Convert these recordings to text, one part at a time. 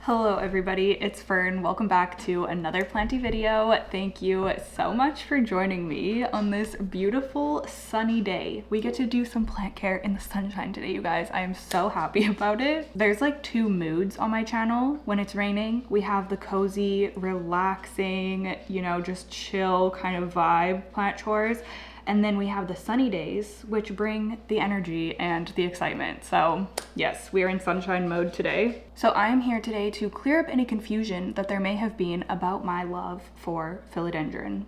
Hello everybody, it's Fern. Welcome back to another Planty video. Thank you so much for joining me on this beautiful sunny day. We get to do some plant care in the sunshine today, you guys. I am so happy about it. There's like two moods on my channel when it's raining. We have the cozy, relaxing, just chill kind of vibe plant chores. And then we have the sunny days, which bring the energy and the excitement. So yes, we are in sunshine mode today. So I am here today to clear up any confusion that there may have been about my love for philodendron.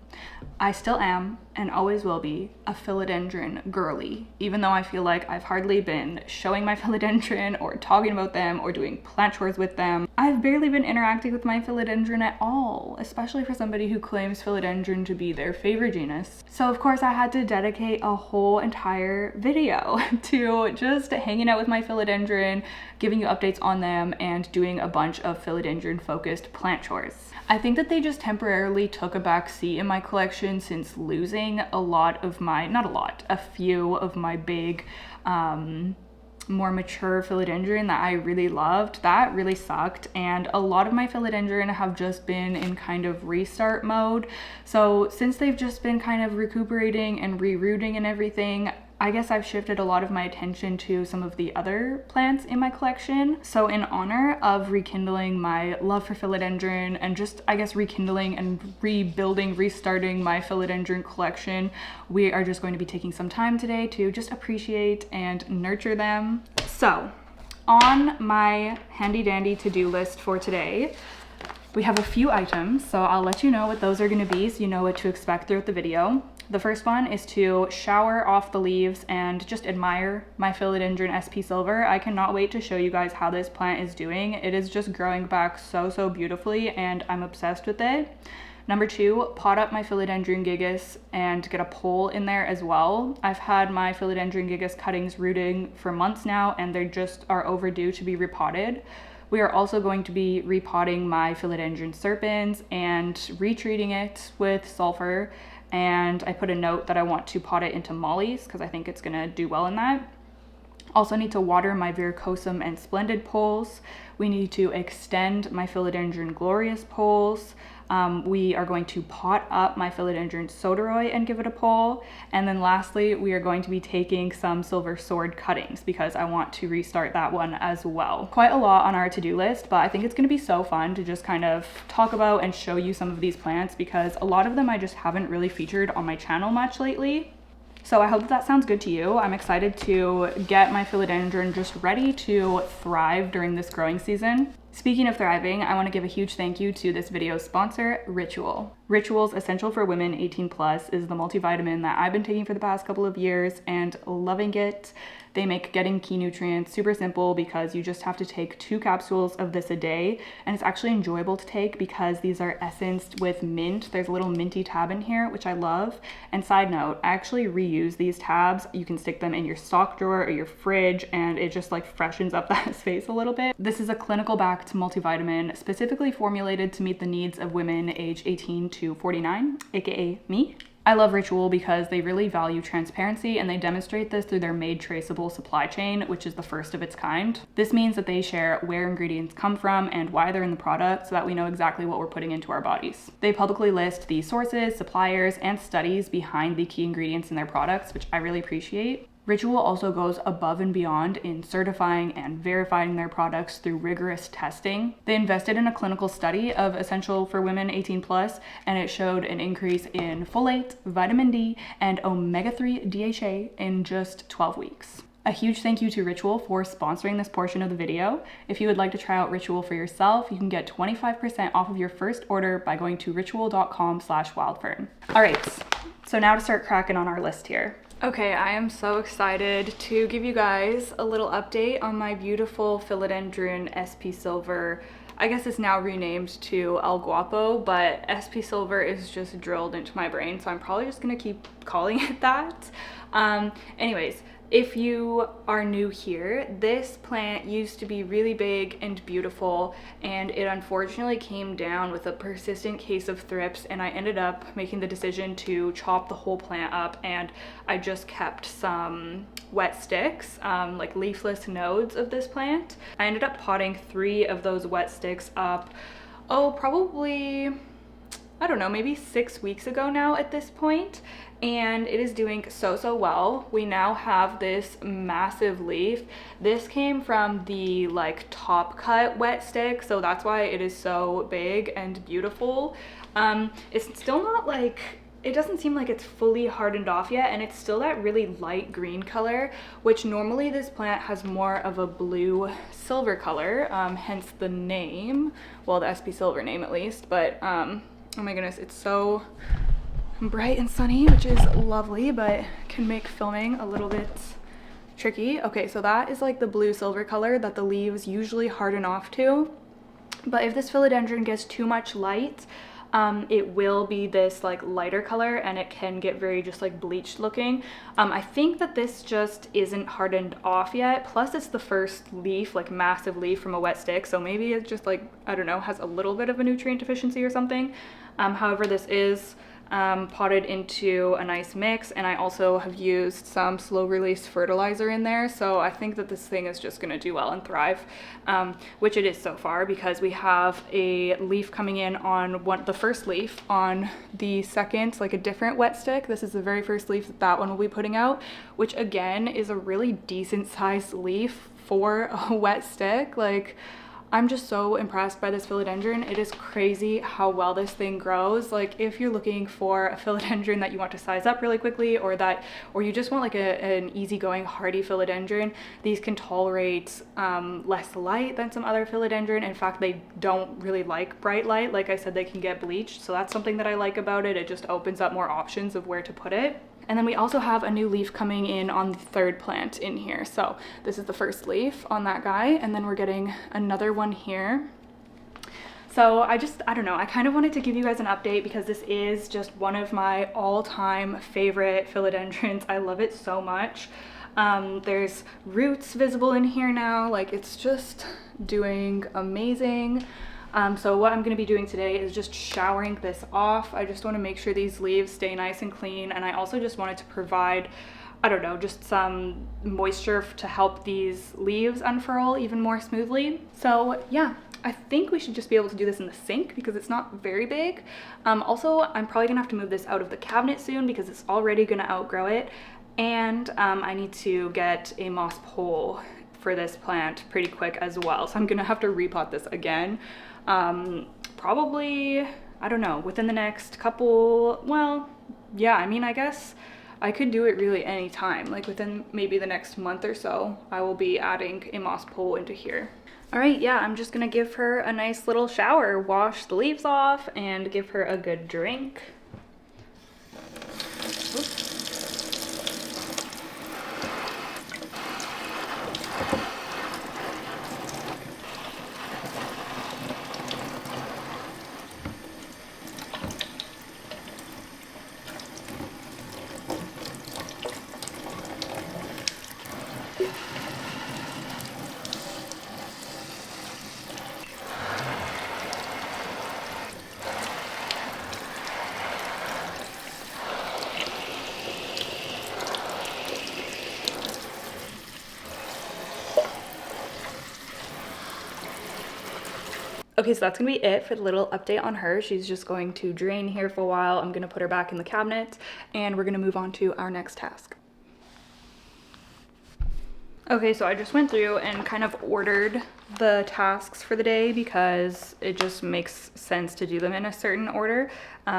I still am and always will be a philodendron girly, even though I feel like I've hardly been showing my philodendron or talking about them or doing plant chores with them. I've barely been interacting with my philodendron at all, especially for somebody who claims philodendron to be their favorite genus. So of course I had to dedicate a whole entire video to just hanging out with my philodendron, giving you updates on them, and doing a bunch of philodendron focused plant chores. I think that they just temporarily took a back seat in my collection since losing a few of my big, more mature philodendron that I really loved. That really sucked, and a lot of my philodendron have just been in kind of restart mode. So since they've just been kind of recuperating and rerooting and everything, I guess I've shifted a lot of my attention to some of the other plants in my collection. So in honor of rekindling my love for philodendron and just, I guess, rekindling and restarting my philodendron collection, we are just going to be taking some time today to just appreciate and nurture them. So on my handy dandy to-do list for today, we have a few items, so I'll let you know what those are going to be so you know what to expect throughout the video. The first one is to shower off the leaves and just admire my philodendron SP Silver. I cannot wait to show you guys how this plant is doing. It is just growing back so beautifully and I'm obsessed with it. Number two, pot up my Philodendron Gigas and get a pole in there as well. I've had my Philodendron Gigas cuttings rooting for months now and they just are overdue to be repotted. We are also going to be repotting my Philodendron Serpens and retreating it with sulfur. And I put a note that I want to pot it into mollies because I think it's gonna do well in that. Also need to water my verrucosum and splendid poles. We need to extend my Philodendron Glorious poles. We are going to pot up my Philodendron Sodiroi and give it a pole. And then lastly, we are going to be taking some silver sword cuttings because I want to restart that one as well. Quite a lot on our to-do list, but I think it's gonna be so fun to just kind of talk about and show you some of these plants because a lot of them I just haven't really featured on my channel much lately. So I hope that sounds good to you. I'm excited to get my philodendron just ready to thrive during this growing season. Speaking of thriving, I want to give a huge thank you to this video's sponsor, Ritual. Ritual's Essential for Women 18 Plus is the multivitamin that I've been taking for the past couple of years and loving it. They make getting key nutrients super simple because you just have to take 2 capsules of this a day, and it's actually enjoyable to take because these are essenced with mint. There's a little minty tab in here, which I love. And side note, I actually reuse these tabs. You can stick them in your stock drawer or your fridge, and it just like freshens up that space a little bit. This is a clinical backed multivitamin specifically formulated to meet the needs of women age 18 to 49, aka me. I love Ritual because they really value transparency and they demonstrate this through their made traceable supply chain, which is the first of its kind. This means that they share where ingredients come from and why they're in the product so that we know exactly what we're putting into our bodies. They publicly list the sources, suppliers, and studies behind the key ingredients in their products, which I really appreciate. Ritual also goes above and beyond in certifying and verifying their products through rigorous testing. They invested in a clinical study of Essential for Women 18 Plus, and it showed an increase in folate, vitamin D, and omega-3 DHA in just 12 weeks. A huge thank you to Ritual for sponsoring this portion of the video. If you would like to try out Ritual for yourself, you can get 25% off of your first order by going to ritual.com/wildfern. All right, so now to start cracking on our list here. Okay, I am so excited to give you guys a little update on my beautiful Philodendron SP Silver. I guess it's now renamed to El Guapo, but SP Silver is just drilled into my brain, so I'm probably just gonna keep calling it that. Anyways, if you are new here, this plant used to be really big and beautiful, and it unfortunately came down with a persistent case of thrips, and I ended up making the decision to chop the whole plant up, and I just kept some wet sticks, like leafless nodes of this plant. I ended up potting 3 of those wet sticks up, probably, I don't know, maybe 6 weeks ago now at this point, and it is doing so well. We now have this massive leaf. This came from the like top cut wet stick, so that's why it is so big and beautiful. It's still not like, it doesn't seem like it's fully hardened off yet, and it's still that really light green color, which normally this plant has more of a blue silver color, hence the name, well, the SP Silver name at least. But oh my goodness, it's so bright and sunny, which is lovely, but can make filming a little bit tricky. Okay, so that is like the blue silver color that the leaves usually harden off to. But if this philodendron gets too much light, it will be this like lighter color, and it can get very just like bleached looking. I think that this just isn't hardened off yet. Plus it's the first leaf, like massive leaf from a wet stick. So maybe it just like, I don't know, has a little bit of a nutrient deficiency or something. However, this is potted into a nice mix, and I also have used some slow release fertilizer in there, so I think that this thing is just going to do well and thrive, which it is so far, because we have a leaf coming in on the first leaf on the second, like a different wet stick. This is the very first leaf that one will be putting out, which again is a really decent sized leaf for a wet stick. Like, I'm just so impressed by this philodendron. It is crazy how well this thing grows. Like, if you're looking for a philodendron that you want to size up really quickly, or you just want like an easygoing hardy philodendron, these can tolerate less light than some other philodendron. In fact, they don't really like bright light. Like I said, they can get bleached, so that's something that I like about it. It just opens up more options of where to put it. And then we also have a new leaf coming in on the third plant in here. So this is the first leaf on that guy, and then we're getting another one here. So I don't know, I kind of wanted to give you guys an update because this is just one of my all-time favorite philodendrons. I love it so much. There's roots visible in here now, like it's just doing amazing. So what I'm going to be doing today is just showering this off. I just want to make sure these leaves stay nice and clean, and I also just wanted to provide, I don't know, just some moisture to help these leaves unfurl even more smoothly. So yeah, I think we should just be able to do this in the sink because it's not very big. Also, I'm probably gonna have to move this out of the cabinet soon because it's already gonna outgrow it, and I need to get a moss pole for this plant pretty quick as well. So I'm gonna have to repot this again. Probably, I don't know, within the next couple, well, yeah, I mean, I guess I could do it really any time, like within maybe the next month or so, I will be adding a moss pole into here. All right, yeah, I'm just gonna give her a nice little shower, wash the leaves off, and give her a good drink. Oops. Okay, so that's gonna be it for the little update on her. She's just going to drain here for a while. I'm gonna put her back in the cabinet, and we're gonna move on to our next task. Okay, so I just went through and kind of ordered the tasks for the day because it just makes sense to do them in a certain order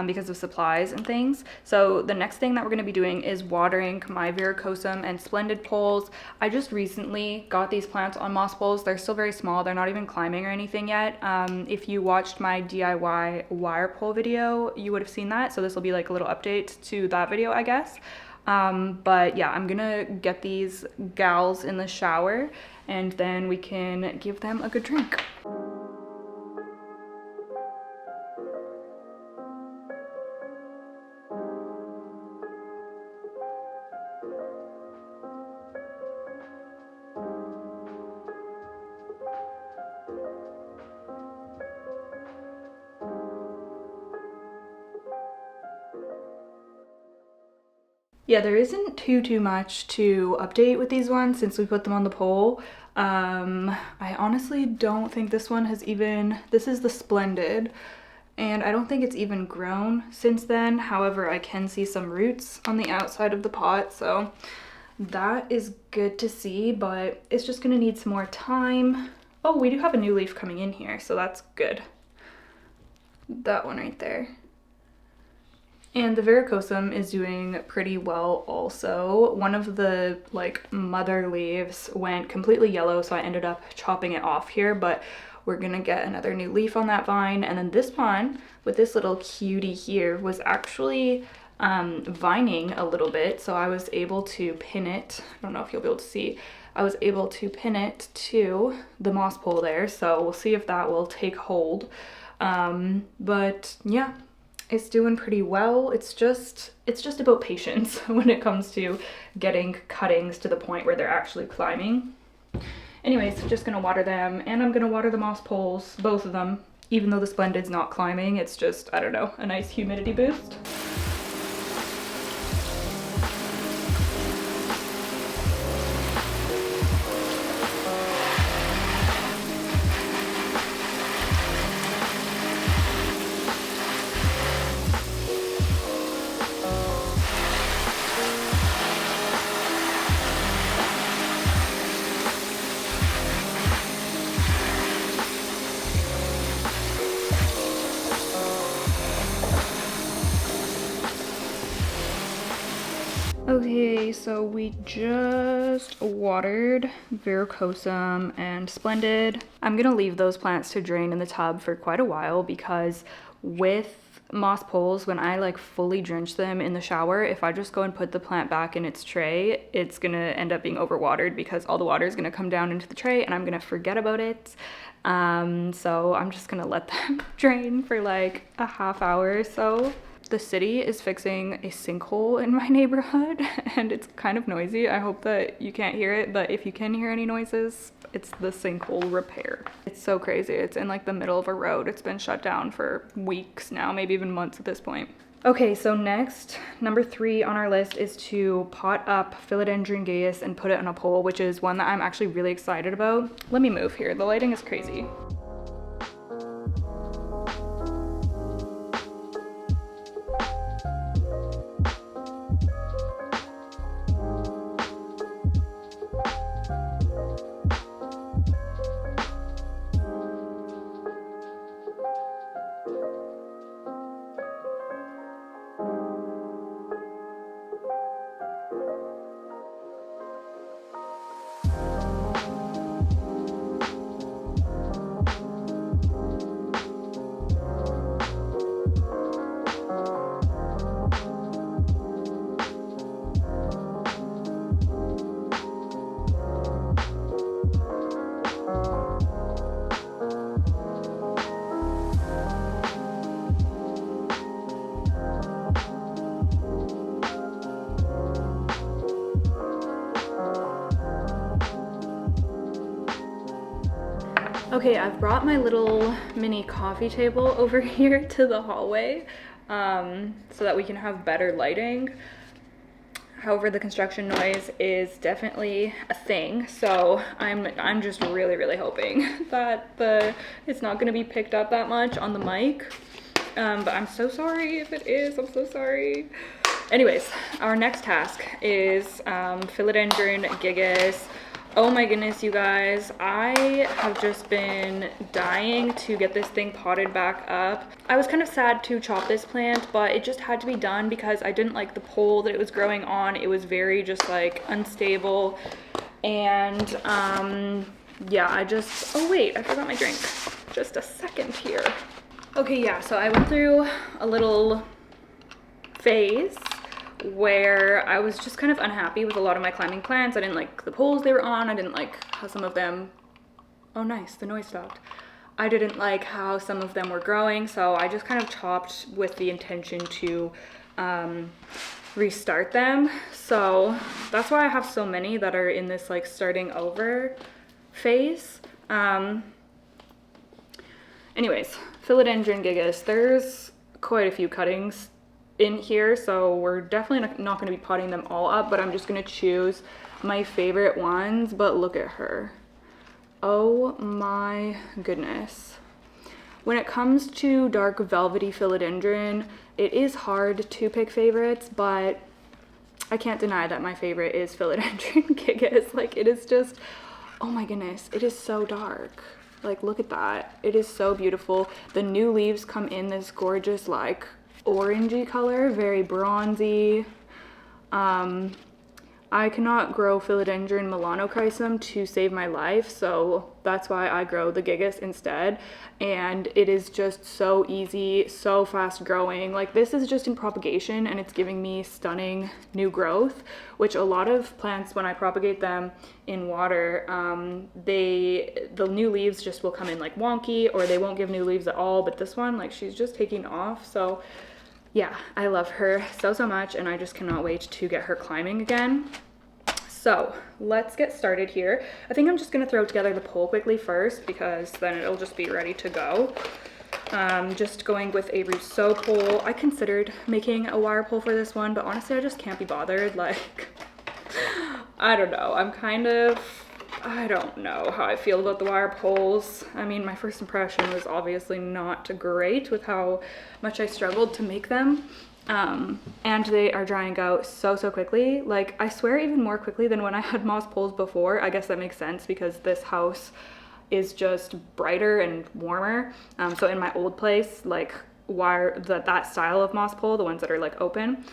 because of supplies and things. So the next thing that we're going to be doing is watering my verrucosum and splendid poles. I just recently got these plants on moss poles. They're still very small. They're not even climbing or anything yet. If you watched my DIY wire pole video, you would have seen that. So this will be like a little update to that video, I guess. But yeah, I'm gonna get these gals in the shower and then we can give them a good drink. Yeah, there isn't too much to update with these ones since we put them on the pole. I honestly don't think this one has even, this is the Splendid, and I don't think it's even grown since then. However, I can see some roots on the outside of the pot, so that is good to see, but it's just gonna need some more time. Oh, we do have a new leaf coming in here, so that's good. That one right there. And the verrucosum is doing pretty well also. One of the like mother leaves went completely yellow, so I ended up chopping it off here, but we're gonna get another new leaf on that vine. And then this one with this little cutie here was actually vining a little bit, so I was able to pin it. I don't know if you'll be able to see. I was able to pin it to the moss pole there, so we'll see if that will take hold. But yeah, it's doing pretty well. It's just about patience when it comes to getting cuttings to the point where they're actually climbing. Anyways, just gonna water them, and I'm gonna water the moss poles, both of them. Even though the Splendid's not climbing, it's just, I don't know, a nice humidity boost. Okay, so we just watered verrucosum and Splendid. I'm gonna leave those plants to drain in the tub for quite a while because with moss poles, when I like fully drench them in the shower, if I just go and put the plant back in its tray, it's gonna end up being overwatered because all the water is gonna come down into the tray and I'm gonna forget about it. So I'm just gonna let them drain for like a half hour or so. The city is fixing a sinkhole in my neighborhood and it's kind of noisy. I hope that you can't hear it, but if you can hear any noises, it's the sinkhole repair. It's so crazy. It's in like the middle of a road. It's been shut down for weeks now, maybe even months at this point. Okay, so next, number 3 on our list is to pot up Philodendron Gigas and put it on a pole, which is one that I'm actually really excited about. Let me move here. The lighting is crazy. Okay, I've brought my little mini coffee table over here to the hallway so that we can have better lighting. However, the construction noise is definitely a thing, so I'm just really hoping that it's not going to be picked up that much on the mic. But I'm so sorry if it is. I'm so sorry. Anyways, our next task is Philodendron Gigas. Oh my goodness, you guys, I have just been dying to get this thing potted back up. I was kind of sad to chop this plant, but it just had to be done because I didn't like the pole that it was growing on. It was very just like unstable. And yeah, oh wait, I forgot my drink. Just a second here. Okay, yeah, so I went through a little phase where I was just kind of unhappy with a lot of my climbing plants. I didn't like the poles they were on. I didn't like how some of them, oh nice, the noise stopped. I didn't like how some of them were growing, so I just kind of chopped with the intention to restart them. So that's why I have so many that are in this like starting over phase. Anyways, Philodendron Gigas, there's quite a few cuttings in here, so we're definitely not going to be potting them all up, but I'm just going to choose my favorite ones. But look at her. Oh my goodness. When it comes to dark velvety philodendron, it is hard to pick favorites, but I can't deny that my favorite is Philodendron Gigas. Like, it is just, oh my goodness, it is so dark. Like, look at that. It is so beautiful. The new leaves come in this gorgeous, like, orangey color, very bronzy. I cannot grow Philodendron melanochrysum to save my life, so that's why I grow the Gigas instead. And it is just so easy, so fast growing. Like, this is just in propagation and it's giving me stunning new growth, which a lot of plants, when I propagate them in water, the new leaves just will come in like wonky, or they won't give new leaves at all. But this one, like, she's just taking off. So yeah, I love her so, so much, and I just cannot wait to get her climbing again. So let's get started here. I think I'm just gonna throw together the pole quickly first, because then it'll just be ready to go. Just going with a Rousseau pole. I considered making a wire pole for this one, but honestly, I just can't be bothered. Like, I don't know. I don't know how I feel about the wire poles. I mean, my first impression was obviously not great with how much I struggled to make them. And they are drying out so, so quickly. Like, I swear even more quickly than when I had moss poles before. I guess that makes sense because this house is just brighter and warmer. So in my old place, like, that style of moss pole, the ones that are like open,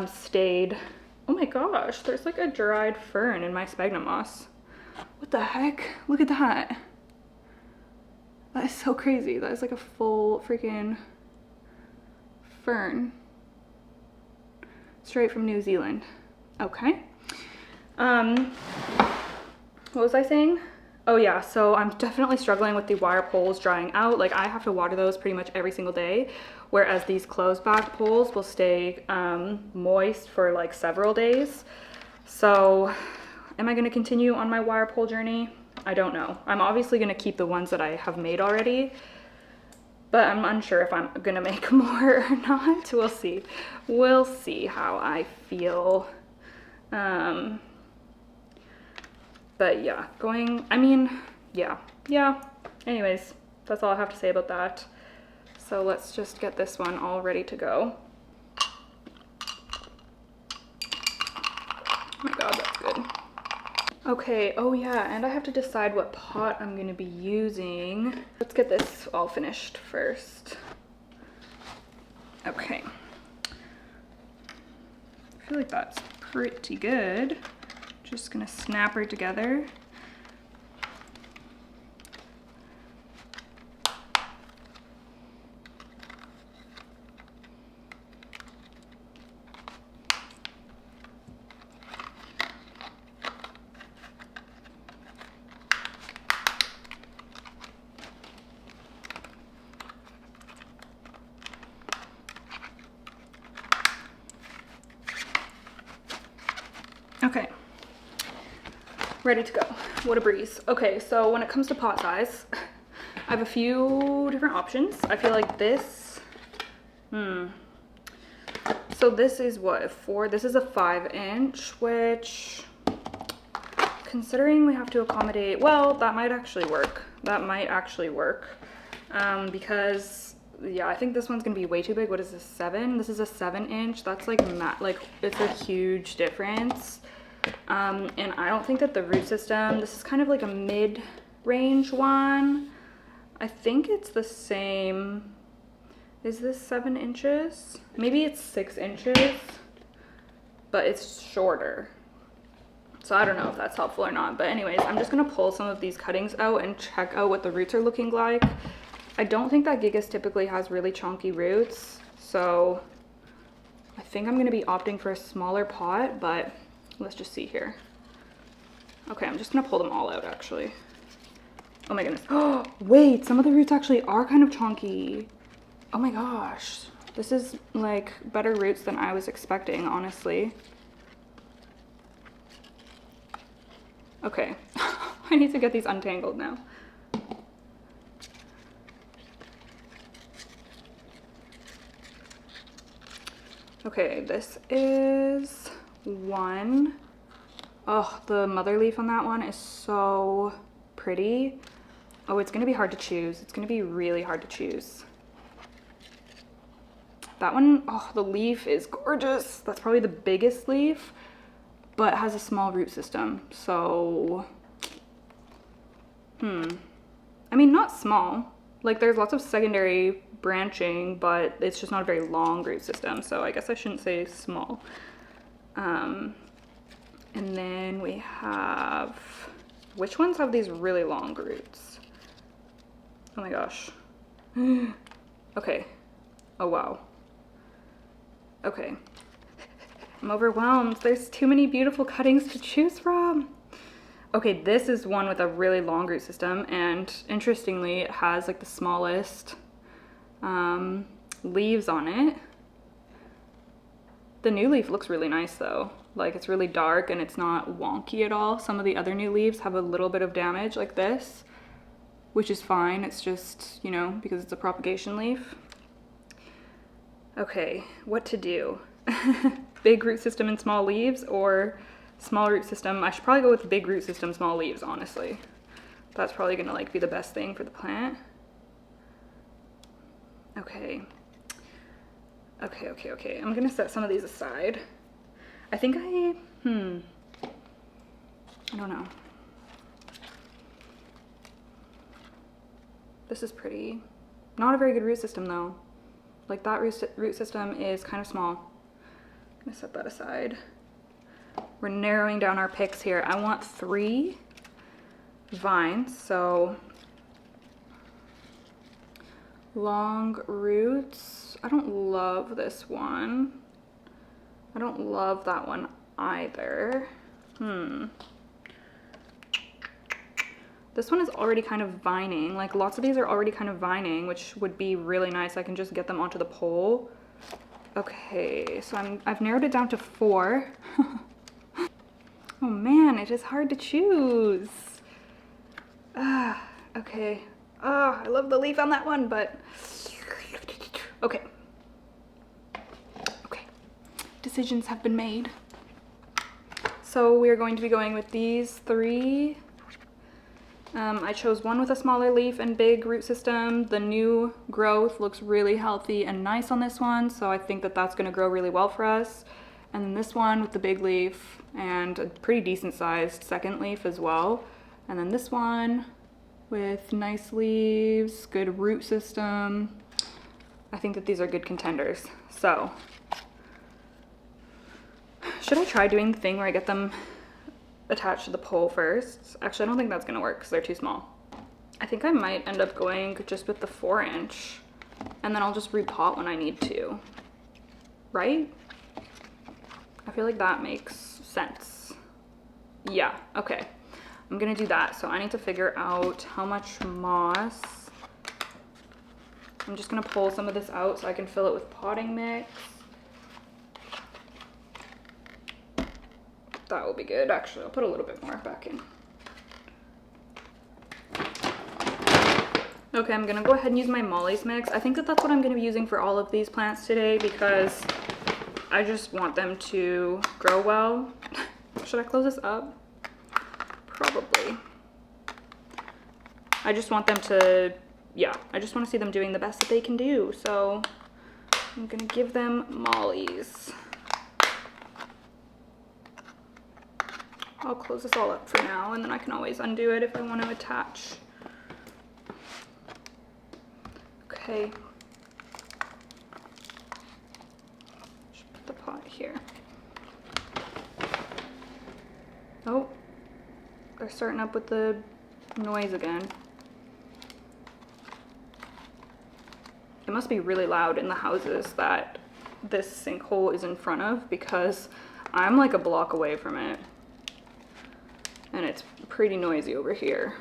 stayed, oh my gosh, there's like a dried fern in my sphagnum moss. What the heck? Look at that. That is so crazy. That is like a full freaking fern. Straight from New Zealand. Okay. What was I saying? Oh yeah, so I'm definitely struggling with the wire poles drying out. Like, I have to water those pretty much every single day, whereas these closed back poles will stay moist for like several days. So am I gonna continue on my wire pole journey? I don't know. I'm obviously gonna keep the ones that I have made already, but I'm unsure if I'm gonna make more or not. We'll see. We'll see how I feel. But yeah, yeah. Anyways, that's all I have to say about that. So let's just get this one all ready to go. Oh my God, that's good. Okay, oh yeah, and I have to decide what pot I'm gonna be using. Let's get this all finished first. Okay. I feel like that's pretty good. Just gonna snap her together. Okay, ready to go. What a breeze. Okay, so when it comes to pot size, I have a few different options. I feel like this, so this is what, this is a 5-inch, which, considering we have to accommodate, well, that might actually work. That might actually work, because, yeah, I think this one's gonna be way too big. What is this, 7? This is a 7-inch. That's like, it's a huge difference. And I don't think that the root system, this is kind of like a mid-range one. I think it's the same. Is this 7 inches? Maybe it's 6 inches, but it's shorter. So I don't know if that's helpful or not. But anyways, I'm just gonna pull some of these cuttings out and check out what the roots are looking like. I don't think that Gigas typically has really chunky roots, so I think I'm gonna be opting for a smaller pot, but let's just see here. Okay, I'm just gonna pull them all out actually. Oh my goodness. Oh, wait, some of the roots actually are kind of chunky. Oh my gosh. This is like better roots than I was expecting, honestly. Okay, I need to get these untangled now. Okay, this is one. Oh, the mother leaf on that one is so pretty. Oh, it's gonna be hard to choose. It's gonna be really hard to choose. That one, oh, the leaf is gorgeous. That's probably the biggest leaf, but has a small root system. So, I mean, not small. Like, there's lots of secondary branching, but it's just not a very long root system. So I guess I shouldn't say small. And then we have, which ones have these really long roots? Oh my gosh. Okay. Oh wow. Okay. I'm overwhelmed. There's too many beautiful cuttings to choose from. Okay, this is one with a really long root system, and interestingly, it has like the smallest leaves on it. The new leaf looks really nice though. Like, it's really dark and it's not wonky at all. Some of the other new leaves have a little bit of damage like this, which is fine. It's just, you know, because it's a propagation leaf. Okay, what to do? Big root system and small leaves, or small root system? I should probably go with big root system, small leaves, honestly. That's probably gonna like be the best thing for the plant. Okay. Okay. I'm gonna set some of these aside. I think I don't know. This is pretty. Not a very good root system though. Like, that root system is kind of small. I'm gonna set that aside. We're narrowing down our picks here. I want 3 vines, so long roots. I don't love this one. I don't love that one either. This one is already kind of vining. Like, lots of these are already kind of vining, which would be really nice. I can just get them onto the pole. Okay, so I've narrowed it down to 4. Oh man, it is hard to choose. Okay. Oh, I love the leaf on that one, but okay. Okay. Decisions have been made. So we are going to be going with these 3. I chose one with a smaller leaf and big root system. The new growth looks really healthy and nice on this one, so I think that that's going to grow really well for us. And then this one with the big leaf and a pretty decent sized second leaf as well. And then this one with nice leaves, good root system. I think that these are good contenders. So, should I try doing the thing where I get them attached to the pole first? Actually, I don't think that's gonna work because they're too small. I think I might end up going just with the 4-inch, and then I'll just repot when I need to, right? I feel like that makes sense. Yeah, okay. I'm gonna do that. So I need to figure out how much moss. I'm just gonna pull some of this out so I can fill it with potting mix. That will be good. Actually, I'll put a little bit more back in. Okay, I'm gonna go ahead and use my Molly's mix. I think that that's what I'm gonna be using for all of these plants today because I just want them to grow well. Should I close this up? Probably. I just want them to, yeah, I just want to see them doing the best that they can do. So I'm gonna give them Molly's. I'll close this all up for now, and then I can always undo it if I want to attach. Okay. Just put the pot here. Oh, they're starting up with the noise again. It must be really loud in the houses that this sinkhole is in front of, because I'm like a block away from it. And it's pretty noisy over here.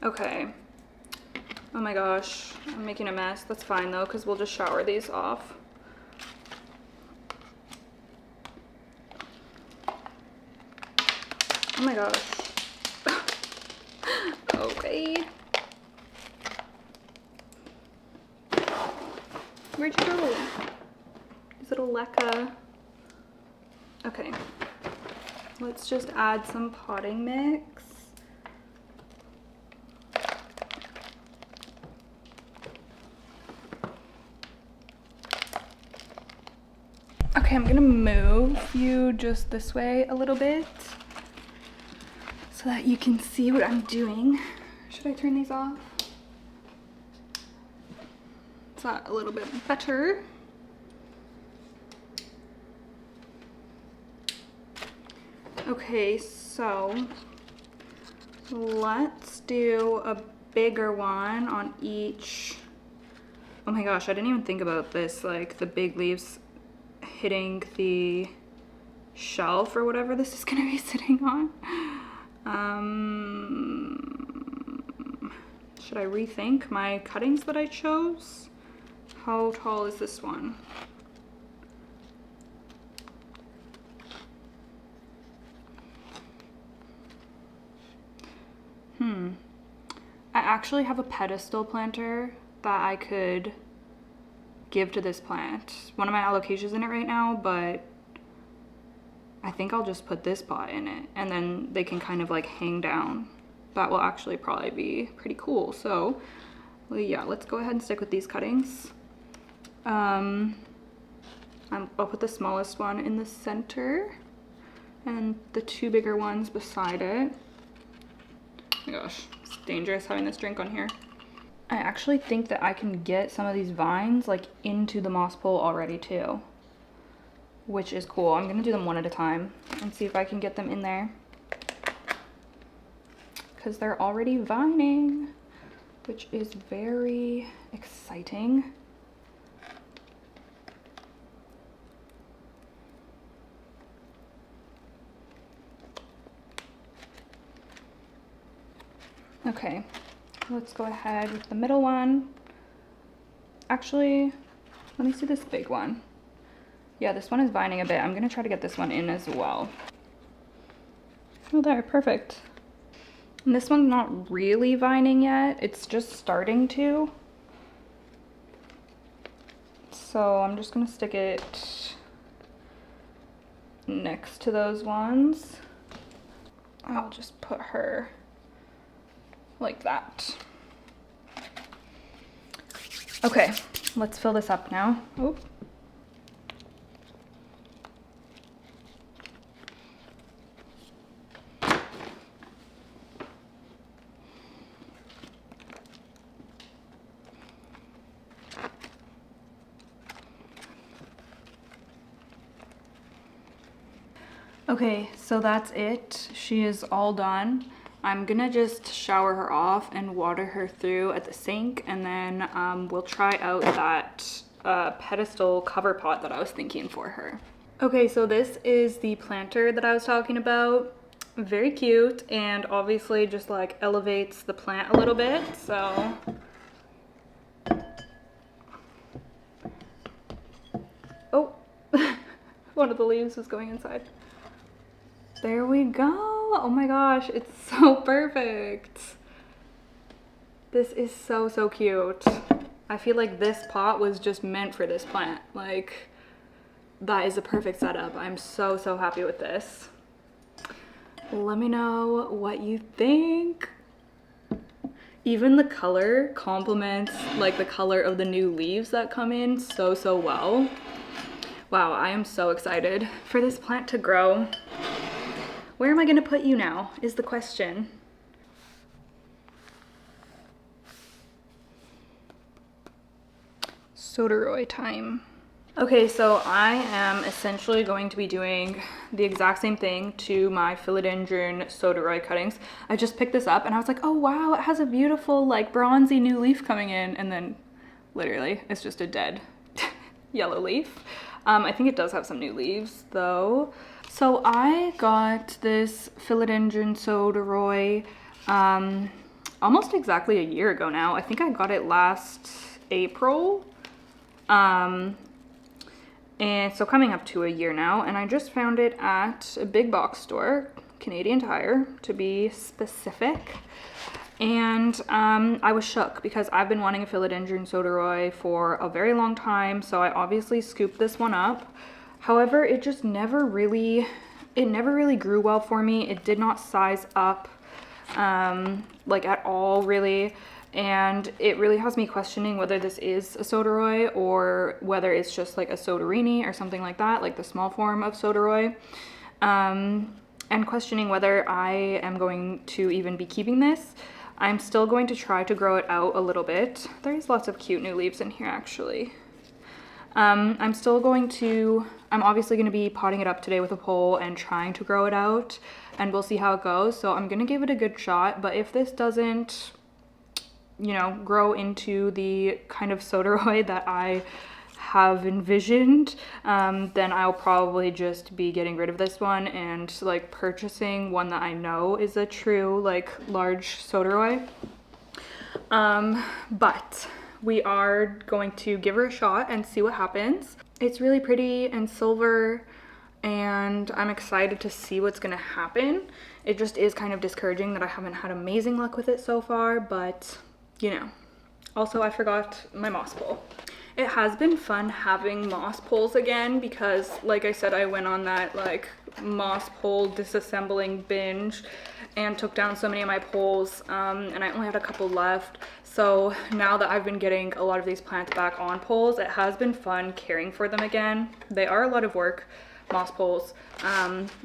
Okay. Oh my gosh, I'm making a mess. That's fine though, because we'll just shower these off. Oh my gosh. Where'd you go? Is it a leca? Okay. Let's just add some potting mix. Okay, I'm gonna move you just this way a little bit so that you can see what I'm doing. Should I turn these off? Is that a little bit better? Okay, so let's do a bigger one on each. Oh my gosh, I didn't even think about this, like the big leaves hitting the shelf or whatever this is gonna be sitting on. Should I rethink my cuttings that I chose? How tall is this one? I actually have a pedestal planter that I could give to this plant. One of my allocations in it right now, but I think I'll just put this pot in it and then they can kind of like hang down. That will actually probably be pretty cool. So well, yeah, let's go ahead and stick with these cuttings. I'll put the smallest one in the center and the two bigger ones beside it. Oh my gosh, it's dangerous having this drink on here. I actually think that I can get some of these vines like into the moss pole already too, which is cool. I'm gonna do them one at a time and see if I can get them in there because they're already vining, which is very exciting. Okay, let's go ahead with the middle one. Actually, let me see this big one. Yeah, this one is vining a bit. I'm gonna try to get this one in as well. Oh, there, perfect. And this one's not really vining yet. It's just starting to. So I'm just gonna stick it next to those ones. I'll just put her like that. Okay, let's fill this up now. Oop. Okay, so that's it. She is all done. I'm gonna just shower her off and water her through at the sink, and then we'll try out that pedestal cover pot that I was thinking for her. Okay, so this is the planter that I was talking about. Very cute, and obviously just like elevates the plant a little bit, so. Oh, one of the leaves was going inside. There we go. Oh my gosh, it's so perfect. This is so, so cute. I feel like this pot was just meant for this plant. Like, that is a perfect setup. I'm so, so happy with this. Let me know what you think. Even the color complements like the color of the new leaves that come in so, so well. Wow, I am so excited for this plant to grow. Where am I gonna put you now is the question. Sodiroi time. Okay, so I am essentially going to be doing the exact same thing to my Philodendron Sodiroi cuttings. I just picked this up and I was like, oh wow, it has a beautiful like bronzy new leaf coming in, and then literally it's just a dead yellow leaf. I think it does have some new leaves though. So I got this Philodendron Sodiroi almost exactly a year ago now. I think I got it last April. And so coming up to a year now, and I just found it at a big box store Canadian Tire to be specific. And I was shook because I've been wanting a Philodendron Sodiroi for a very long time, so I obviously scooped this one up. However, it just never really grew well for me. It did not size up like at all, really. And it really has me questioning whether this is a Sodiroi or whether it's just like a Soderini or something like that, like the small form of Sodiroi. And questioning whether I am going to even be keeping this. I'm still going to try to grow it out a little bit. There's lots of cute new leaves in here, actually. I'm obviously going to be potting it up today with a pole and trying to grow it out, and we'll see how it goes. So I'm going to give it a good shot, but if this doesn't, you know, grow into the kind of Sodiroi that I have envisioned, then I'll probably just be getting rid of this one and like purchasing one that I know is a true like large Sodiroi. But we are going to give her a shot and see what happens. It's really pretty and silver, and I'm excited to see what's gonna happen. It just is kind of discouraging that I haven't had amazing luck with it so far, but you know. Also, I forgot my moss pole. It has been fun having moss poles again because, like I said, I went on that like moss pole disassembling binge and took down so many of my poles, and I only had a couple left. So now that I've been getting a lot of these plants back on poles, it has been fun caring for them again. They are a lot of work, moss poles,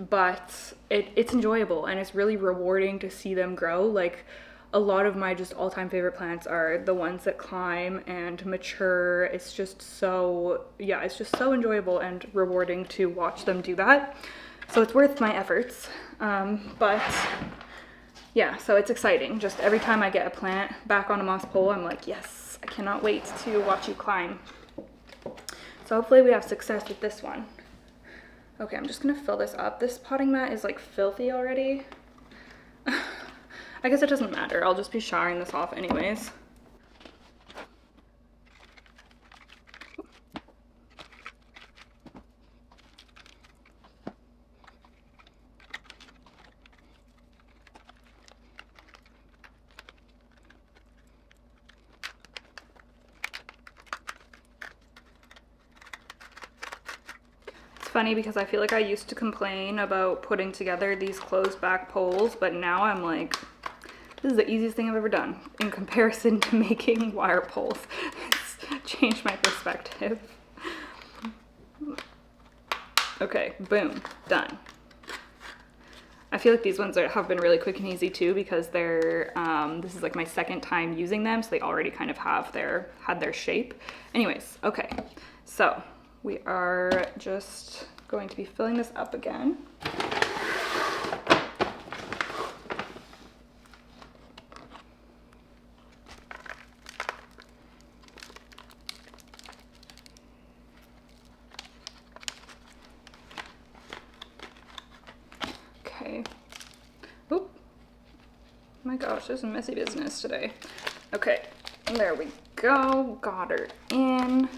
but it's enjoyable and it's really rewarding to see them grow. Like, a lot of my just all-time favorite plants are the ones that climb and mature. It's just so, yeah, it's just so enjoyable and rewarding to watch them do that. So it's worth my efforts. But yeah, so it's exciting. Just every time I get a plant back on a moss pole, I'm like, yes, I cannot wait to watch you climb. So hopefully we have success with this one. Okay, I'm just gonna fill this up. This potting mat is like filthy already. I guess it doesn't matter. I'll just be showering this off anyways. It's funny because I feel like I used to complain about putting together these closed back poles, but now I'm like, this is the easiest thing I've ever done in comparison to making wire poles. It's changed my perspective. Okay, boom, done. I feel like these ones have been really quick and easy too because they're, this is like my second time using them, so they already kind of had their shape. Anyways, okay, so we are just going to be filling this up again. Okay. Oop. My gosh, there's some messy business today. Okay, there we go. Got her in.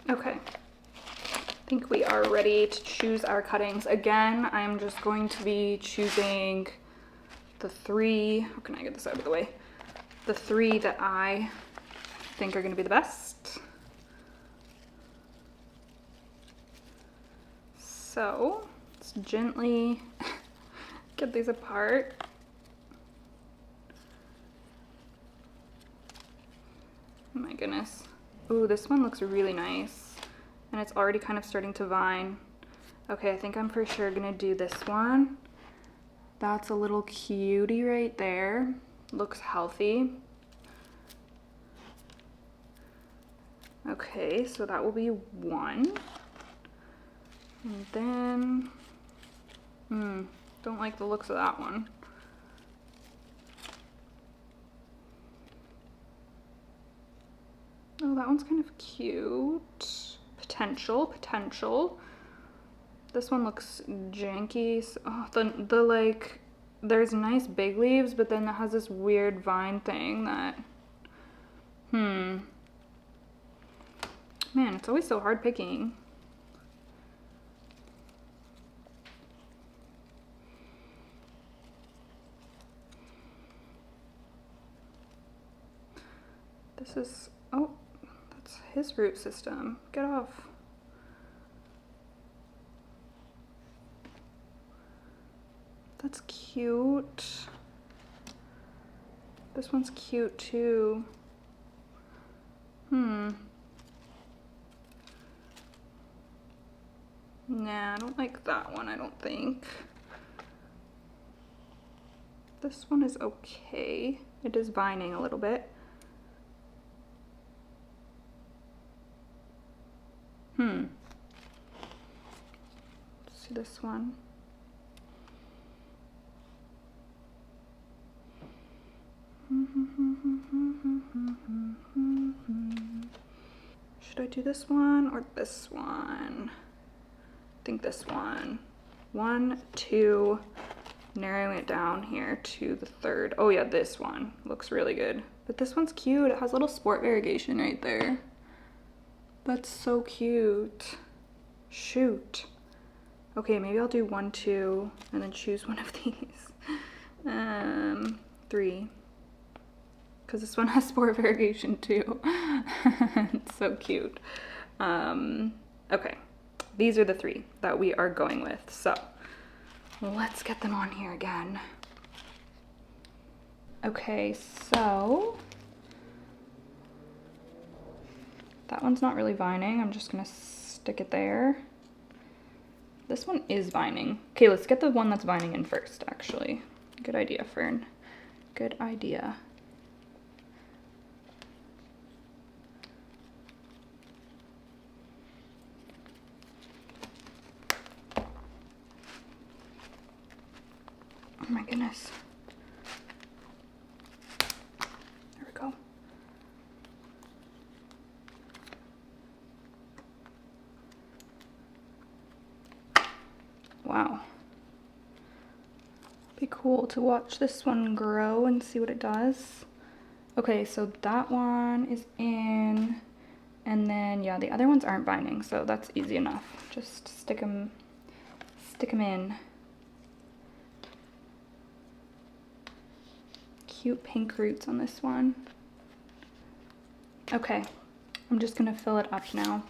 Okay, I think we are ready to choose our cuttings. Again, I'm just going to be choosing the three, how can I get this out of the way? The three that I think are gonna be the best. So, let's gently get these apart. Oh my goodness. Ooh, this one looks really nice. And it's already kind of starting to vine. Okay, I think I'm for sure gonna do this one. That's a little cutie right there. Looks healthy. Okay, so that will be one. And then, don't like the looks of that one. Oh, that one's kind of cute. Potential. This one looks janky. Oh, the there's nice big leaves, but then it has this weird vine thing that, man, it's always so hard picking. This is, oh, that's his root system. Get off. That's cute. This one's cute too. Nah, I don't like that one, I don't think. This one is okay. It is vining a little bit. Let's see this one. Should I do this one or this one? I think this one. 1, 2, narrowing it down here to the third. Oh yeah, this one looks really good. But this one's cute. It has a little sport variegation right there. That's so cute. Shoot. Okay, maybe I'll do 1, 2, and then choose one of these. 3. Because this one has sport variegation too. It's so cute. Okay, these are the 3 that we are going with. So let's get them on here again. Okay, so that one's not really vining. I'm just gonna stick it there. This one is vining. Okay, let's get the one that's vining in first, actually. Good idea, Fern. Good idea. Oh my goodness. There we go. Wow. Be cool to watch this one grow and see what it does. Okay, so that one is in, and then yeah, the other ones aren't binding, so that's easy enough. Just stick them in. Cute pink roots on this one. Okay, I'm just gonna fill it up now.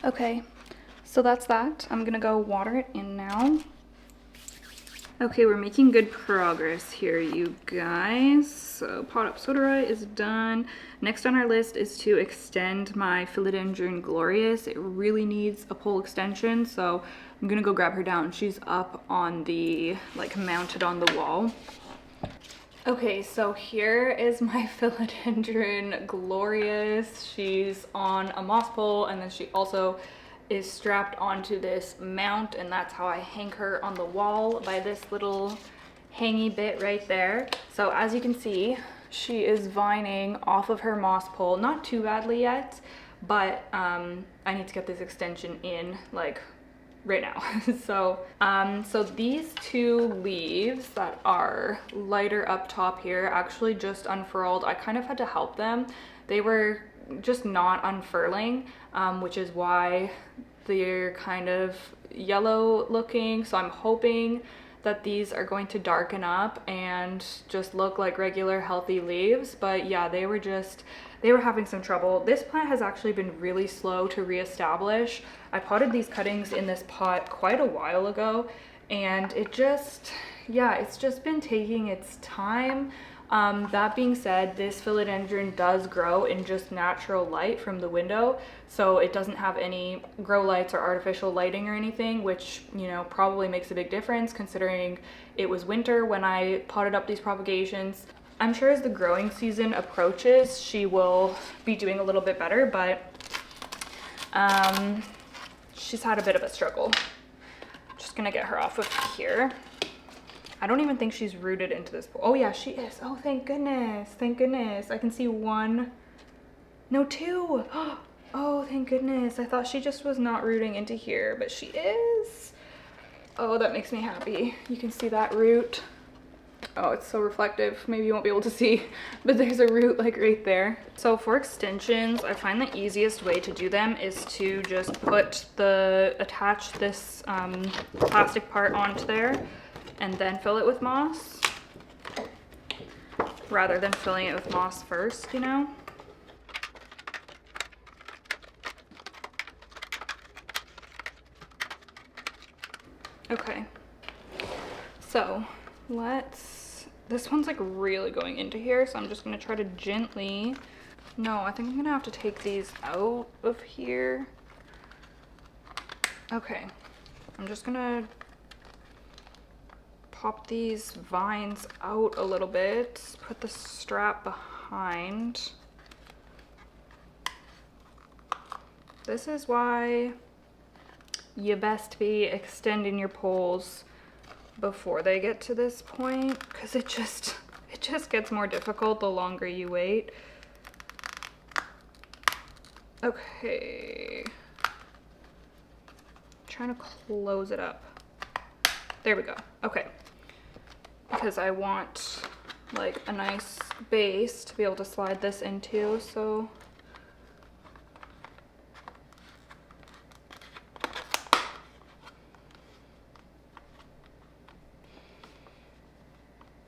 Okay, so that's that. I'm gonna go water it in now. Okay, we're making good progress here, you guys. So pot up Sodiroi is done. Next on our list is to extend my Philodendron Glorious. It really needs a pole extension, so I'm gonna go grab her down. She's up on the, like, mounted on the wall. Okay, so here is my Philodendron Glorious. She's on a moss pole, and then she also is strapped onto this mount, and that's how I hang her on the wall by this little hangy bit right there. So as you can see, she is vining off of her moss pole, not too badly yet, but I need to get this extension in like right now. So these 2 leaves that are lighter up top here actually just unfurled. I kind of had to help them. They were just not unfurling, which is why they're kind of yellow looking. So I'm hoping that these are going to darken up and just look like regular healthy leaves. But yeah, they were having some trouble. This plant has actually been really slow to reestablish. I potted these cuttings in this pot quite a while ago, and it just, yeah, it's just been taking its time. That being said, this philodendron does grow in just natural light from the window, so it doesn't have any grow lights or artificial lighting or anything, which, you know, probably makes a big difference considering it was winter when I potted up these propagations. I'm sure as the growing season approaches, she will be doing a little bit better, but she's had a bit of a struggle. Just gonna get her off of here. I don't even think she's rooted into this. Oh yeah, she is. Oh, thank goodness. Thank goodness. I can see one, no, two. Oh, thank goodness. I thought she just was not rooting into here, but she is. Oh, that makes me happy. You can see that root. Oh, it's so reflective. Maybe you won't be able to see, but there's a root like right there. So for extensions, I find the easiest way to do them is to just attach this plastic part onto there and then fill it with moss, rather than filling it with moss first, you know? Okay, so this one's like really going into here, so I'm just gonna try to gently, no, I think I'm gonna have to take these out of here. Okay, I'm just gonna pop these vines out a little bit, put the strap behind. This is why you best be extending your poles before they get to this point, because it just gets more difficult the longer you wait. Okay, trying to close it up. There we go. Okay, because I want like a nice base to be able to slide this into, so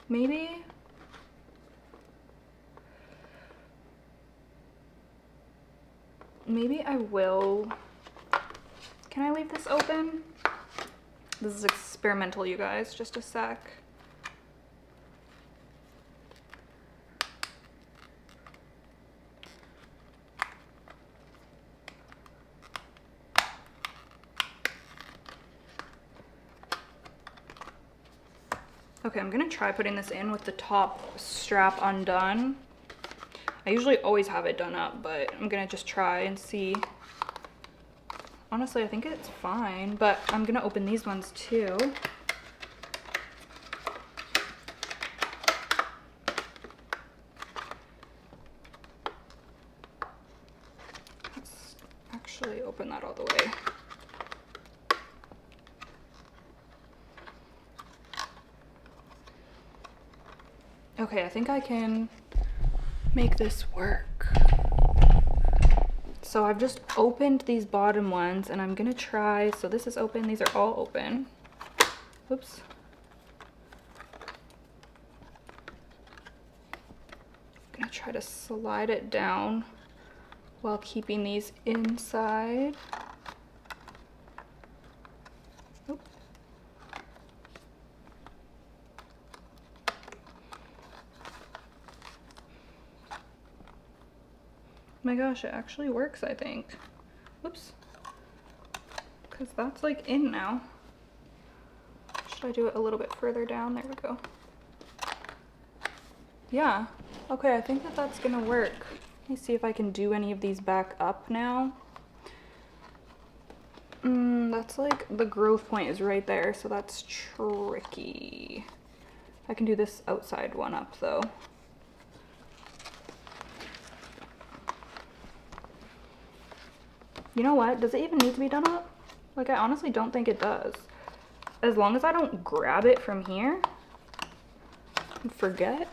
maybe I will. Can I leave this open? This is experimental, you guys, just a sec. Okay, I'm gonna try putting this in with the top strap undone. I usually always have it done up, but I'm gonna just try and see. Honestly, I think it's fine, but I'm gonna open these ones too. Let's actually open that all the way. Okay, I think I can make this work. So I've just opened these bottom ones and I'm gonna try, so this is open, these are all open. Oops. I'm gonna try to slide it down while keeping these inside. Oop. My gosh, it actually works, I think. Whoops. Because that's like in now. Should I do it a little bit further down? There we go. Yeah. Okay, I think that that's gonna work. Let me see if I can do any of these back up now. That's like, the growth point is right there, so that's tricky. I can do this outside one up though. You know what? Does it even need to be done up? Like, I honestly don't think it does. As long as I don't grab it from here and forget.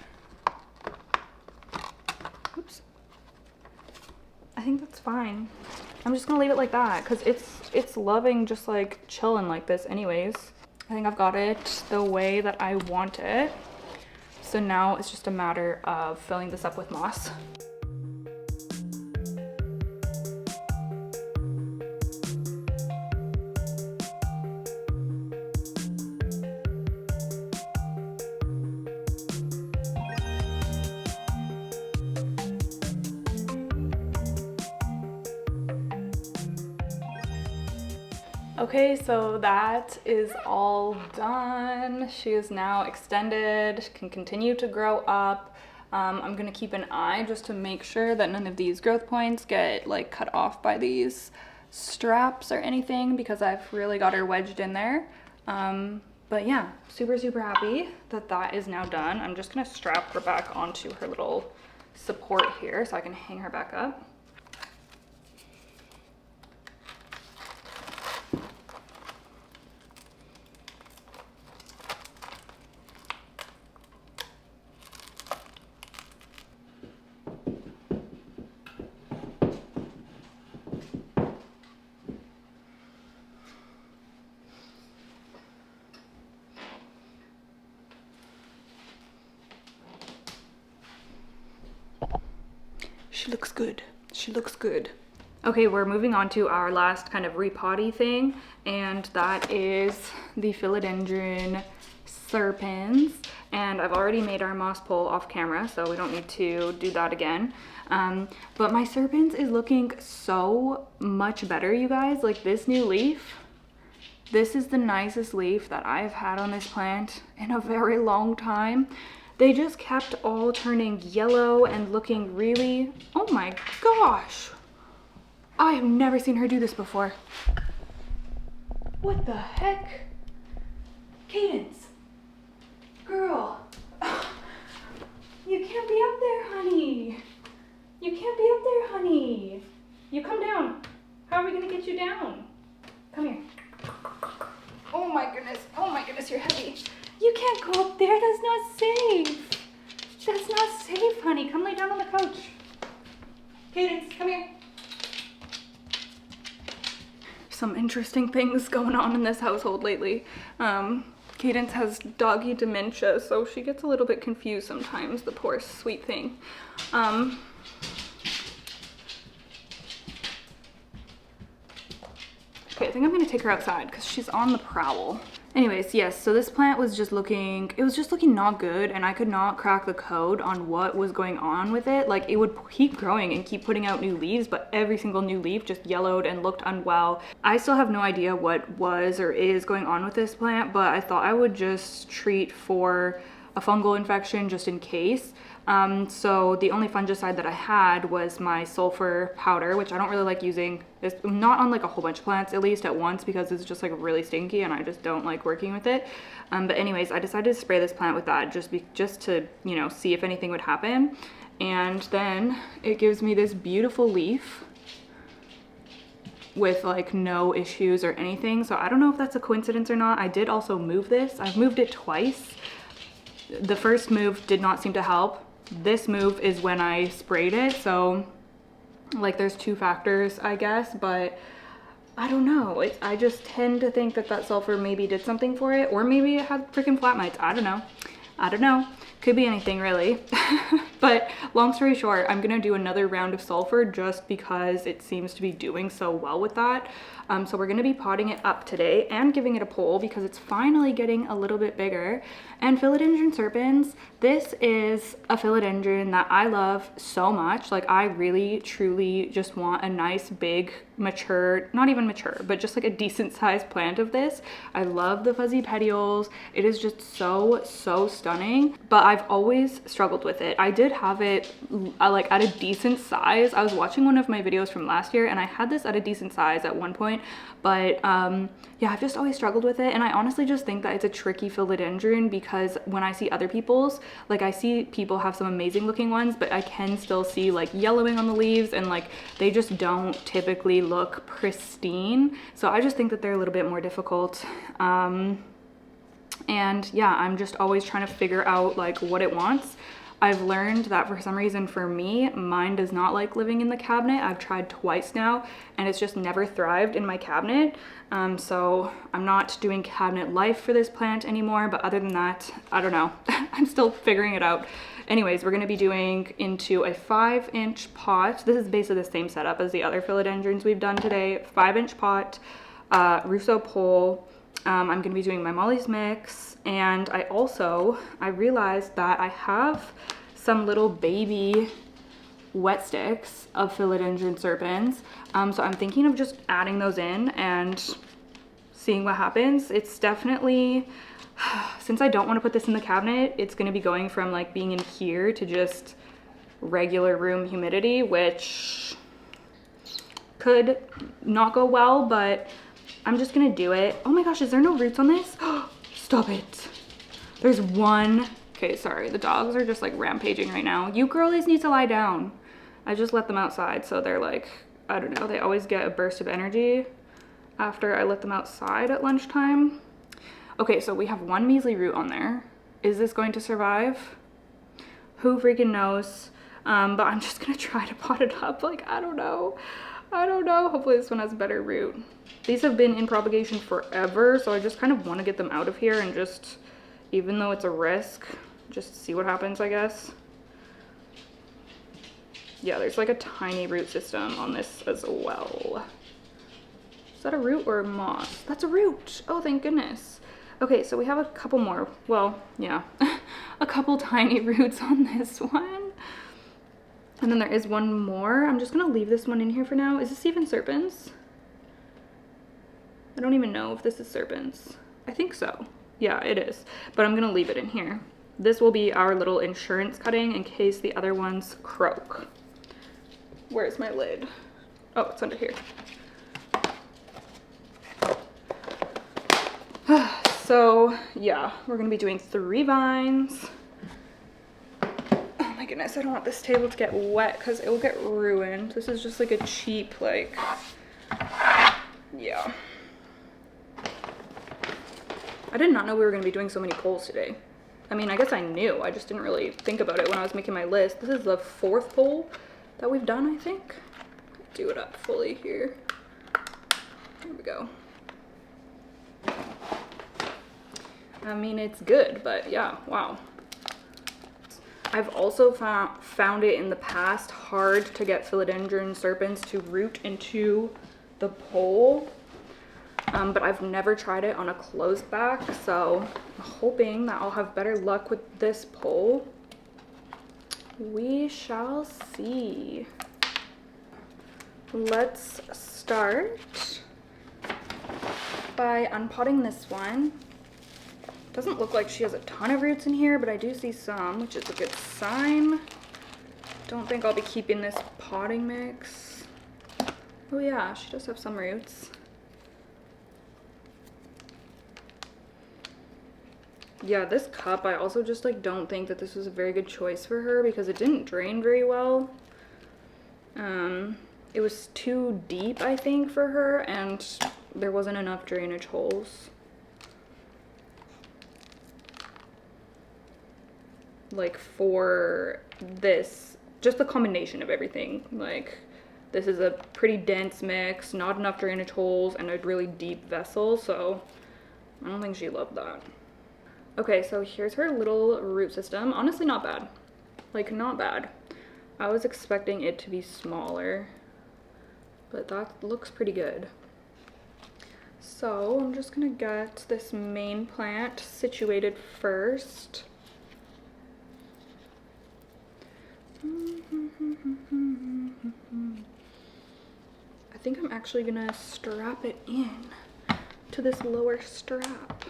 Oops. I think that's fine. I'm just gonna leave it like that because it's loving just like chilling like this anyways. I think I've got it the way that I want it. So now it's just a matter of filling this up with moss. Okay, so that is all done. She is now extended, can continue to grow up. I'm gonna keep an eye just to make sure that none of these growth points get like cut off by these straps or anything, because I've really got her wedged in there. But yeah, super happy that that is now done. I'm just gonna strap her back onto her little support here so I can hang her back up. She looks good. She looks good. Okay, we're moving on to our last kind of repotty thing, and that is the Philodendron Serpens. And I've already made our moss pole off camera, so we don't need to do that again. But my Serpens is looking so much better, you guys. Like this new leaf, this is the nicest leaf that I've had on this plant in a very long time. They just kept all turning yellow and looking really, oh my gosh. I have never seen her do this before. What the heck? Cadence, girl, you can't be up there, honey. You can't be up there, honey. You come down. How are we gonna get you down? Come here. Oh my goodness, you're heavy. You can't go up there, that's not safe. That's not safe, honey. Come lay down on the couch. Cadence, come here. Some interesting things going on in this household lately. Cadence has doggy dementia, so she gets a little bit confused sometimes, the poor sweet thing. Okay, I think I'm gonna take her outside because she's on the prowl. Anyways, yes, so this plant was just looking, it was just looking not good, and I could not crack the code on what was going on with it. Like, it would keep growing and keep putting out new leaves, but every single new leaf just yellowed and looked unwell. I still have no idea what was or is going on with this plant, but I thought I would just treat for a fungal infection just in case. So the only fungicide that I had was my sulfur powder, which I don't really like using. It's not on like a whole bunch of plants, at least at once, because it's just like really stinky and I just don't like working with it. But anyways, I decided to spray this plant with that just to, you know, see if anything would happen. And then it gives me this beautiful leaf with like no issues or anything. So I don't know if that's a coincidence or not. I did also move this. I've moved it twice. The first move did not seem to help. This move is when I sprayed it, so like there's two factors, I guess, but I don't know. I just tend to think that sulfur maybe did something for it, or maybe it had freaking flat mites. I don't know. Could be anything really. But long story short, I'm gonna do another round of sulfur just because it seems to be doing so well with that. So we're gonna be potting it up today and giving it a pole because it's finally getting a little bit bigger. And Philodendron Serpens, this is a philodendron that I love so much. Like, I really truly just want a nice big mature, not even mature, but just like a decent sized plant of this. I love the fuzzy petioles. It is just so stunning, but I've always struggled with it. I did have it like at a decent size. I was watching one of my videos from last year and I had this at a decent size at one point, but yeah, I've just always struggled with it. And I honestly just think that it's a tricky philodendron because when I see other people's, like I see people have some amazing looking ones, but I can still see like yellowing on the leaves and like they just don't typically look pristine. So I just think that they're a little bit more difficult. And yeah, I'm just always trying to figure out like what it wants. I've learned that for some reason for me, mine does not like living in the cabinet. I've tried twice now and it's just never thrived in my cabinet. So I'm not doing cabinet life for this plant anymore, but other than that, I don't know. I'm still figuring it out. Anyways, we're gonna be doing into a 5-inch pot. This is basically the same setup as the other philodendrons we've done today. 5-inch pot, Russo pole. I'm gonna be doing my Molly's mix, and I realized that I have some little baby wet sticks of Philodendron Serpens. So I'm thinking of just adding those in and seeing what happens. It's definitely, since I don't want to put this in the cabinet, it's going to be going from like being in here to just regular room humidity, which could not go well, but I'm just gonna do it. Oh my gosh, is there no roots on this? Stop it. There's one. Okay, sorry, the dogs are just like rampaging right now. You girlies need to lie down. I just let them outside, so they're like, I don't know, they always get a burst of energy after I let them outside at lunchtime. Okay, so we have one measly root on there. Is this going to survive? Who freaking knows? But I'm just gonna try to pot it up. Like, I don't know. Hopefully this one has a better root. These have been in propagation forever, so I just kind of want to get them out of here and just, even though it's a risk, just see what happens, I guess. Yeah, there's like a tiny root system on this as well. Is that a root or a moss? That's a root. Oh, thank goodness. Okay, so we have a couple more. Well, yeah, a couple tiny roots on this one. And then there is one more. I'm just gonna leave this one in here for now. Is this even Serpens? I don't even know if this is Serpens. I think so. Yeah, it is. But I'm gonna leave it in here. This will be our little insurance cutting in case the other ones croak. Where's my lid? Oh, it's under here. So yeah, we're gonna be doing 3 vines. Oh my goodness, I don't want this table to get wet because it will get ruined. This is just like a cheap, like, yeah. I did not know we were gonna be doing so many polls today. I mean, I guess I knew, I just didn't really think about it when I was making my list. This is the 4th poll that we've done, I think. Do it up fully here. There we go. I mean, it's good, but yeah, wow. I've also found it in the past hard to get Philodendron Serpens to root into the pole, but I've never tried it on a closed back, so I'm hoping that I'll have better luck with this pole. We shall see. Let's start by unpotting this one. Doesn't look like she has a ton of roots in here, but I do see some, which is a good sign. Don't think I'll be keeping this potting mix. Oh yeah, she does have some roots. Yeah, this cup, I also just like don't think that this was a very good choice for her because it didn't drain very well. It was too deep, I think, for her, and there wasn't enough drainage holes. Like for this, just the combination of everything. Like, this is a pretty dense mix, not enough drainage holes, and a really deep vessel, so I don't think she loved that. Okay, so here's her little root system. Honestly, not bad. Like, not bad. I was expecting it to be smaller, but that looks pretty good. So I'm just gonna get this main plant situated first. I think I'm actually gonna strap it in to this lower strap.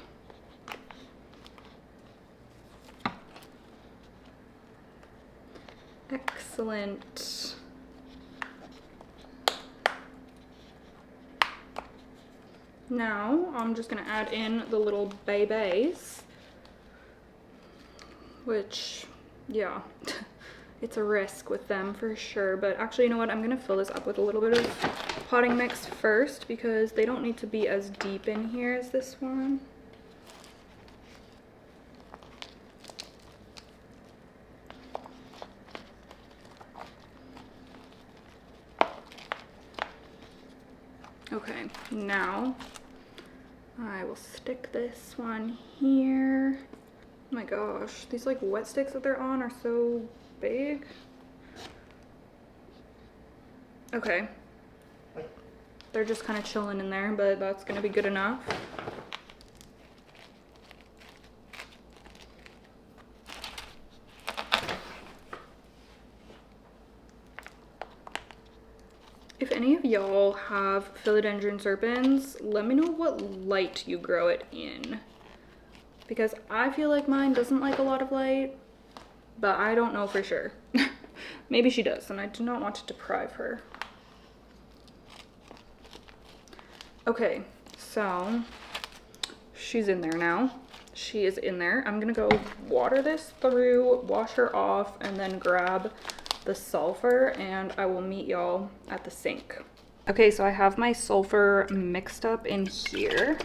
Excellent. Now I'm just gonna add in the little babies, which, yeah, it's a risk with them for sure, but actually, you know what, I'm gonna fill this up with a little bit of potting mix first because they don't need to be as deep in here as this one. Okay, now I will stick this one here. Oh my gosh, these like wet sticks that they're on are so big. Okay, they're just kind of chilling in there, but that's gonna be good enough. if any of y'all have Philodendron Serpens, let me know what light you grow it in. Because I feel like mine doesn't like a lot of light, but I don't know for sure. Maybe she does, and I do not want to deprive her. Okay, so she's in there now. She is in there. I'm gonna go water this through, wash her off, and then grab the sulfur, and I will meet y'all at the sink. Okay, so I have my sulfur mixed up in here,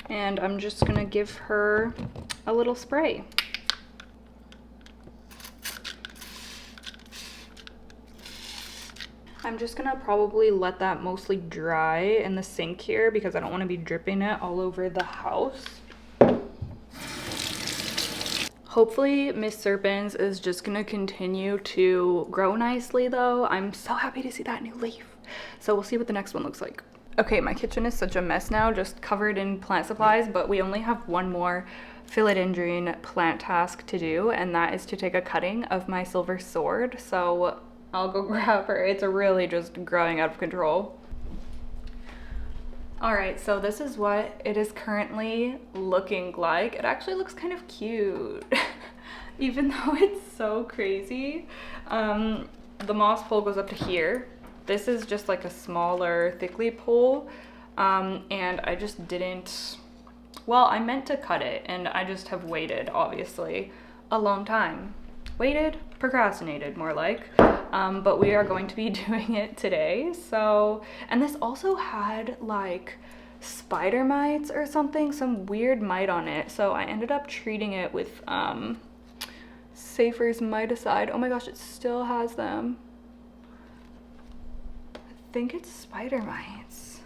and I'm just gonna give her a little spray. I'm just gonna probably let that mostly dry in the sink here because I don't want to be dripping it all over the house. Hopefully Miss Serpens is just gonna continue to grow nicely though. I'm so happy to see that new leaf. So we'll see what the next one looks like. Okay, my kitchen is such a mess now, just covered in plant supplies, but we only have one more philodendron plant task to do, and that is to take a cutting of my silver sword. So I'll go grab her. It's really just growing out of control. All right, so this is what it is currently looking like. It actually looks kind of cute, even though it's so crazy. The moss pole goes up to here. This is just like a smaller thickly pole, and I just didn't, well, I meant to cut it, and I just have waited, obviously, a long time. Waited, procrastinated more like, but we are going to be doing it today. So, and this also had like spider mites or something, some weird mite on it. So I ended up treating it with Safer's miticide. Oh my gosh, it still has them. I think it's spider mites.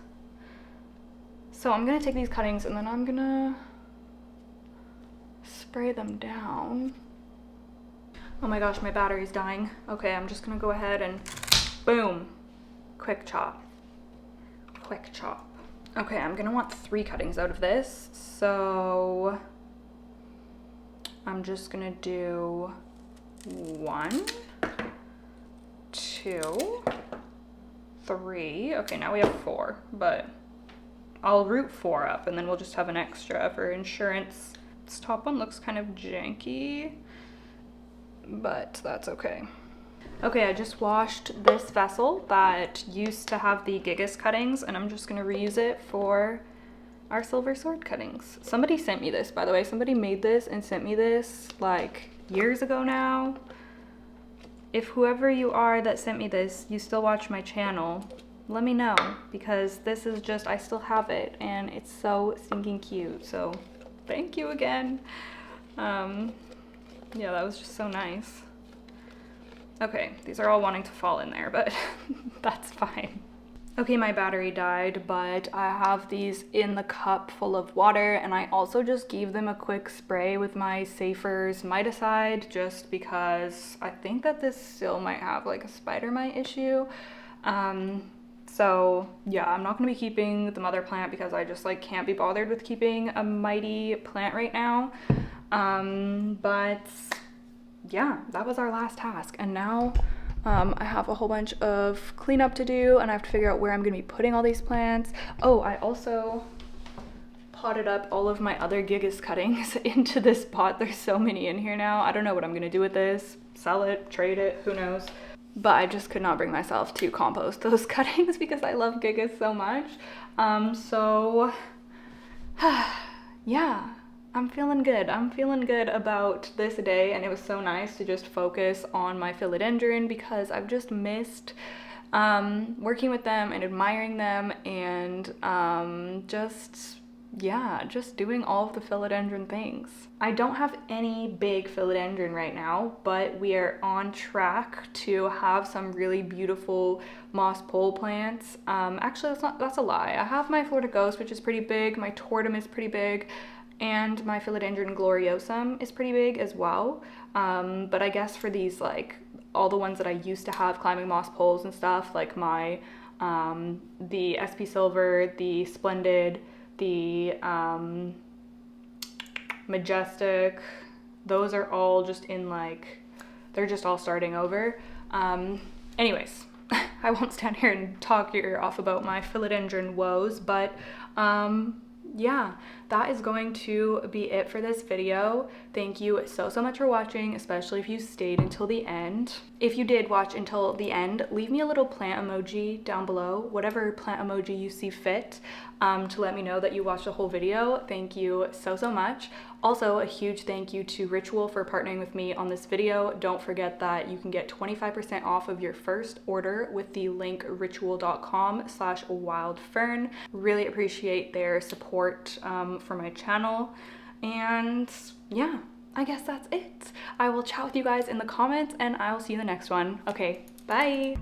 So I'm gonna take these cuttings and then I'm gonna spray them down. Oh my gosh, my battery's dying. Okay, I'm just gonna go ahead and boom, quick chop, quick chop. Okay, I'm gonna want 3 cuttings out of this. So I'm just gonna do 1, 2, 3. Okay, now we have 4, but I'll root 4 up and then we'll just have an extra for insurance. This top one looks kind of janky, but that's okay. Okay, I just washed this vessel that used to have the Gigas cuttings, and I'm just gonna reuse it for our silver sword cuttings. Somebody sent me this, by the way. Somebody made this and sent me this like years ago now. If whoever you are that sent me this, you still watch my channel, let me know, because this is just, I still have it and it's so stinking cute. So thank you again. Yeah, that was just so nice. Okay, these are all wanting to fall in there, but that's fine. Okay, my battery died, but I have these in the cup full of water, and I also just gave them a quick spray with my Safer's miticide, just because I think that this still might have like a spider mite issue. So yeah, I'm not gonna be keeping the mother plant because I just like can't be bothered with keeping a mighty plant right now. But yeah, that was our last task, and now I have a whole bunch of cleanup to do, and I have to figure out where I'm gonna be putting all these plants. Oh, I also potted up all of my other Gigas cuttings into this pot. There's so many in here now. I don't know what I'm gonna do with this. Sell it, trade it, who knows? But I just could not bring myself to compost those cuttings because I love Gigas so much. So yeah, I'm feeling good. I'm feeling good about this day, and it was so nice to just focus on my philodendron because I've just missed working with them and admiring them, and just doing all of the philodendron things. I don't have any big philodendron right now, but we are on track to have some really beautiful moss pole plants. Actually, that's a lie. I have my Florida Ghost, which is pretty big. My Tortum is pretty big. And my Philodendron Gloriosum is pretty big as well. But I guess for these, like, all the ones that I used to have climbing moss poles and stuff, like my, the SP Silver, the Splendid, the Majestic, those are all just in, like, they're just all starting over. Anyways, I won't stand here and talk your ear off about my philodendron woes, but yeah, that is going to be it for this video. Thank you so much for watching, especially if you stayed until the end. If you did watch until the end, leave me a little plant emoji down below, whatever plant emoji you see fit, to let me know that you watched the whole video. Thank you so much. Also, a huge thank you to Ritual for partnering with me on this video. Don't forget that you can get 25% off of your first order with the link ritual.com/wildfern. Really appreciate their support for my channel. And yeah, I guess that's it. I will chat with you guys in the comments and I will see you in the next one. Okay, bye.